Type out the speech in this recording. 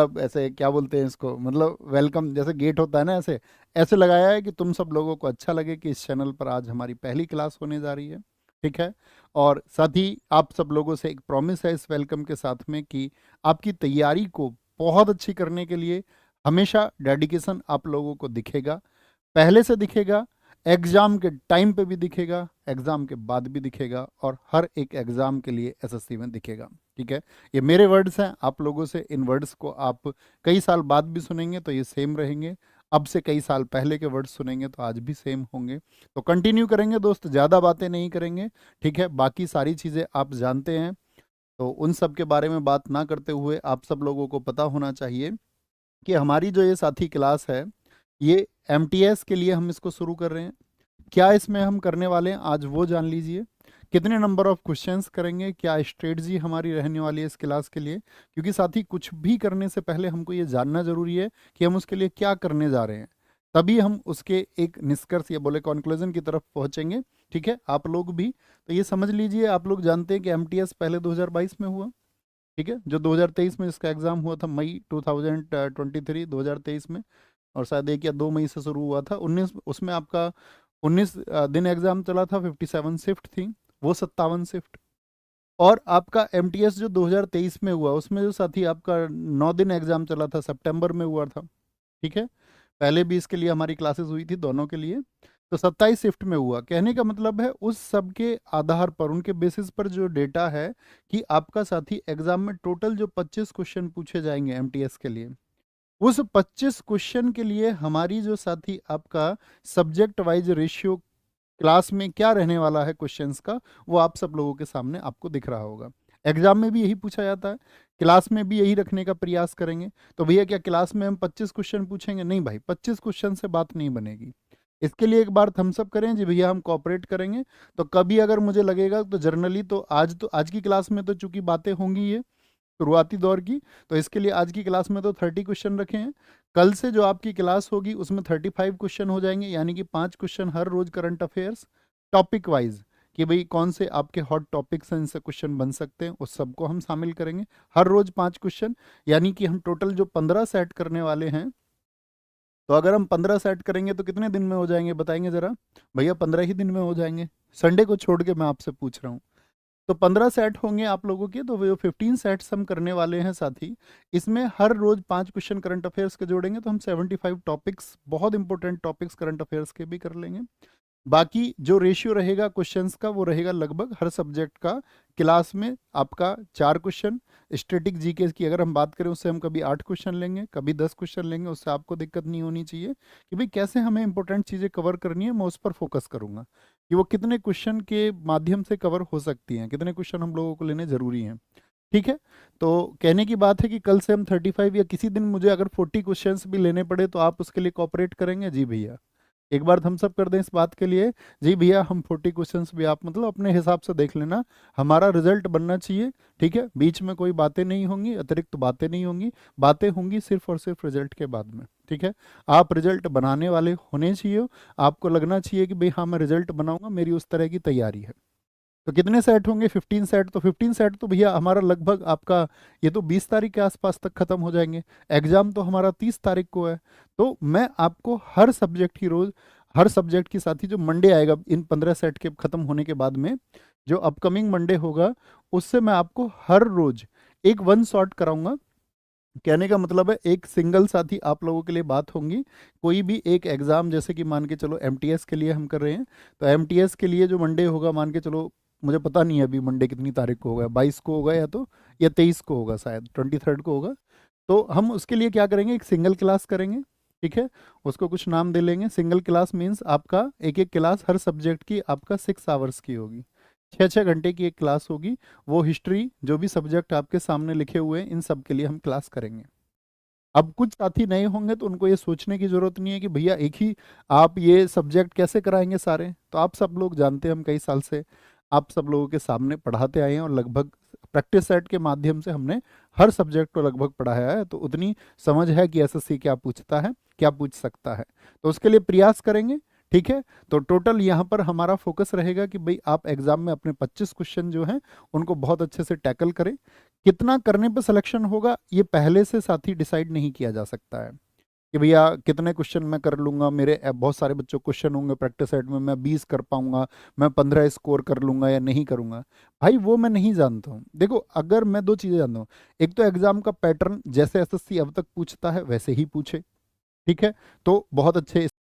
मतलब ऐसे क्या बोलते हैं इसको, मतलब वेलकम जैसे गेट होता है ना, ऐसे ऐसे लगाया है कि तुम सब लोगों को अच्छा लगे कि इस चैनल पर आज हमारी पहली क्लास होने जा रही है। ठीक है। और साथ ही आप सब लोगों से एक प्रॉमिस है इस वेलकम के साथ में कि आपकी तैयारी को बहुत अच्छी करने के लिए हमेशा डेडिकेशन आप लोगों को दिखेगा, पहले से दिखेगा, एग्जाम के टाइम पे भी दिखेगा, एग्जाम के बाद भी दिखेगा, और हर एक एग्जाम के लिए एसएससी में दिखेगा। ठीक है। ये मेरे वर्ड्स हैं, आप लोगों से इन वर्ड्स को आप कई साल बाद भी सुनेंगे तो ये सेम रहेंगे, अब से कई साल पहले के वर्ड्स सुनेंगे तो आज भी सेम होंगे। तो कंटिन्यू करेंगे दोस्त, ज़्यादा बातें नहीं करेंगे। ठीक है। बाकी सारी चीज़ें आप जानते हैं, तो उन सब के बारे में बात ना करते हुए आप सब लोगों को पता होना चाहिए कि हमारी जो ये साथी क्लास है, ये एमटीएस के लिए हम इसको शुरू कर रहे हैं। क्या इसमें हम करने वाले हैं आज वो जान लीजिए। कितने नंबर ऑफ क्वेश्चंस करेंगे, क्या स्ट्रेटजी हमारी रहने वाली है इस क्लास के लिए, क्योंकि साथ ही कुछ भी करने से पहले हमको ये जानना जरूरी है कि हम उसके लिए क्या करने जा रहे हैं, तभी हम उसके एक निष्कर्ष या बोले कंक्लूजन की तरफ पहुंचेंगे। ठीक है। आप लोग भी तो ये समझ लीजिए, आप लोग जानते हैं कि एमटीएस पहले 2022 में हुआ। ठीक है। जो 2023 में इसका एग्जाम हुआ था, मई 2023 2023 में, और शायद 1 या 2 मई से शुरू हुआ था। 19 उसमें आपका 19 दिन एग्जाम चला था, 57 शिफ्ट थी, वो 57 शिफ्ट। और आपका एमटीएस जो 2023 में हुआ, उसमें जो साथी आपका 9 दिन एग्जाम चला था, सितंबर में हुआ था। ठीक है। पहले भी इसके लिए हमारी क्लासेस हुई थी दोनों के लिए, तो 27 शिफ्ट में हुआ। कहने का मतलब है उस सब के आधार पर, उनके बेसिस पर जो डेटा है कि आपका साथी एग्जाम में टोटल जो 25 क्वेश्चन पूछे जाएंगे एमटीएस के लिए, उस 25 क्वेश्चन के लिए हमारी जो साथी आपका सब्जेक्ट वाइज रेशियो क्लास में क्या रहने वाला है क्वेश्चंस का, वो आप सब लोगों के सामने आपको दिख रहा होगा। एग्जाम में भी यही पूछा जाता है, क्लास में भी यही रखने का प्रयास करेंगे। तो भैया क्या क्लास में हम 25 क्वेश्चन पूछेंगे? नहीं भाई, 25 क्वेश्चन से बात नहीं बनेगी। इसके लिए एक बार थम्स अप करें जी भैया, हम कोऑपरेट करेंगे। तो कभी अगर मुझे लगेगा तो जर्नली तो आज की क्लास में तो चूंकि बातें होंगी ये शुरुआती दौर की, तो इसके लिए आज की क्लास में तो 30 क्वेश्चन रखे हैं। कल से जो आपकी क्लास होगी उसमें 35 क्वेश्चन हो जाएंगे, यानी कि 5 क्वेश्चन हर रोज करंट अफेयर्स टॉपिक वाइज, कि भाई कौन से आपके हॉट टॉपिक्स हैं इनसे क्वेश्चन बन सकते हैं, उस सबको हम शामिल करेंगे। हर रोज 5 क्वेश्चन, यानी कि हम टोटल जो 15 सेट करने वाले हैं, तो अगर हम 15 सेट करेंगे तो कितने दिन में हो जाएंगे बताएंगे जरा भैया? 15 ही दिन में हो जाएंगे, संडे को छोड़ के मैं आपसे पूछ रहा हूँ। तो 15 सेट होंगे आप लोगों के, तो वो 15 सेट्स हम करने वाले हैं साथी। इसमें हर रोज 5 क्वेश्चन करंट अफेयर्स के जोड़ेंगे तो हम 75 टॉपिक्स, बहुत इंपॉर्टेंट टॉपिक्स करंट अफेयर्स के भी कर लेंगे। बाकी जो रेशियो रहेगा क्वेश्चंस का, वो रहेगा लगभग हर सब्जेक्ट का क्लास में आपका 4 क्वेश्चन। स्टैटिक जीके की अगर हम बात करें, उससे हम कभी 8 क्वेश्चन लेंगे, कभी 10 क्वेश्चन लेंगे, उससे आपको दिक्कत नहीं होनी चाहिए कि भाई कैसे हमें इंपॉर्टेंट चीज़ें कवर करनी है, मैं उस पर फोकस करूंगा कि वो कितने क्वेश्चन के माध्यम से कवर हो सकती हैं, कितने क्वेश्चन हम लोगों को लेने जरूरी हैं। ठीक है। तो कहने की बात है कि कल से हम 35 या किसी दिन मुझे अगर 40 क्वेश्चंस भी लेने पड़े तो आप उसके लिए कॉपरेट करेंगे? जी भैया, एक बार थम्स अप कर दें इस बात के लिए। जी भैया, हम 40 क्वेश्चंस भी आप मतलब अपने हिसाब से देख लेना, हमारा रिजल्ट बनना चाहिए। ठीक है। बीच में कोई बातें नहीं होंगी, अतिरिक्त बातें नहीं होंगी, बातें होंगी सिर्फ और सिर्फ रिजल्ट के बाद में। ठीक है। आप रिजल्ट बनाने वाले होने चाहिए, आपको लगना चाहिए कि भाई हाँ मैं रिजल्ट बनाऊंगा, मेरी उस तरह की तैयारी है। तो कितने सेट होंगे? 15 सेट। तो 15 सेट तो भैया हमारा लगभग आपका ये तो 20 तारीख के आसपास तक खत्म हो जाएंगे। एग्जाम तो हमारा 30 तारीख को है। तो मैं आपको हर सब्जेक्ट की रोज, हर सब्जेक्ट के साथ ही जो मंडे आएगा इन 15 सेट के खत्म होने के बाद में, जो अपकमिंग मंडे होगा, उससे मैं आपको हर रोज एक वन शॉट कराऊंगा। कहने का मतलब है एक सिंगल साथी आप लोगों के लिए बात होंगी। कोई भी एक एग्जाम, जैसे कि मान के चलो एमटीएस के लिए हम कर रहे हैं, तो एमटीएस के लिए जो मंडे होगा, मान के चलो, मुझे पता नहीं है अभी मंडे कितनी तारीख को होगा, 22 को होगा या तो या 23 को होगा, शायद 23 को होगा। तो हम उसके लिए क्या करेंगे, एक सिंगल क्लास करेंगे। ठीक है। उसको कुछ नाम दे लेंगे। सिंगल क्लास मीन्स आपका एक एक क्लास हर सब्जेक्ट की आपका 6 आवर्स की होगी, 6 6 घंटे की एक क्लास होगी। वो हिस्ट्री, जो भी सब्जेक्ट आपके सामने लिखे हुए हैं, इन सब के लिए हम क्लास करेंगे। अब कुछ साथी नए होंगे तो उनको ये सोचने की जरूरत नहीं है कि भैया एक ही आप ये सब्जेक्ट कैसे कराएंगे सारे। तो आप सब लोग जानते हैं, हम कई साल से आप सब लोगों के सामने पढ़ाते आए हैं, और लगभग प्रैक्टिस सेट के माध्यम से हमने हर सब्जेक्ट को लगभग पढ़ाया है। तो उतनी समझ है कि एसएससी क्या पूछता है, क्या पूछ सकता है। तो उसके लिए प्रयास करेंगे। ठीक है। तो टोटल यहाँ पर हमारा फोकस रहेगा कि भाई आप एग्जाम में अपने 25 क्वेश्चन जो हैं उनको बहुत अच्छे से टैकल करें। कितना करने पर सिलेक्शन होगा ये पहले से साथी डिसाइड नहीं किया जा सकता है कि भैया कितने क्वेश्चन मैं कर लूंगा, मेरे बहुत सारे बच्चों क्वेश्चन होंगे प्रैक्टिस सेट में, मैं 20 कर पाऊंगा, मैं 15 स्कोर कर लूंगा या नहीं करूंगा। भाई वो मैं नहीं जानता हूँ। देखो अगर मैं दो चीज़ें जानता हूँ, एक तो एग्जाम का पैटर्न जैसे एसएससी अब तक पूछता है वैसे ही पूछे, ठीक है, तो बहुत अच्छे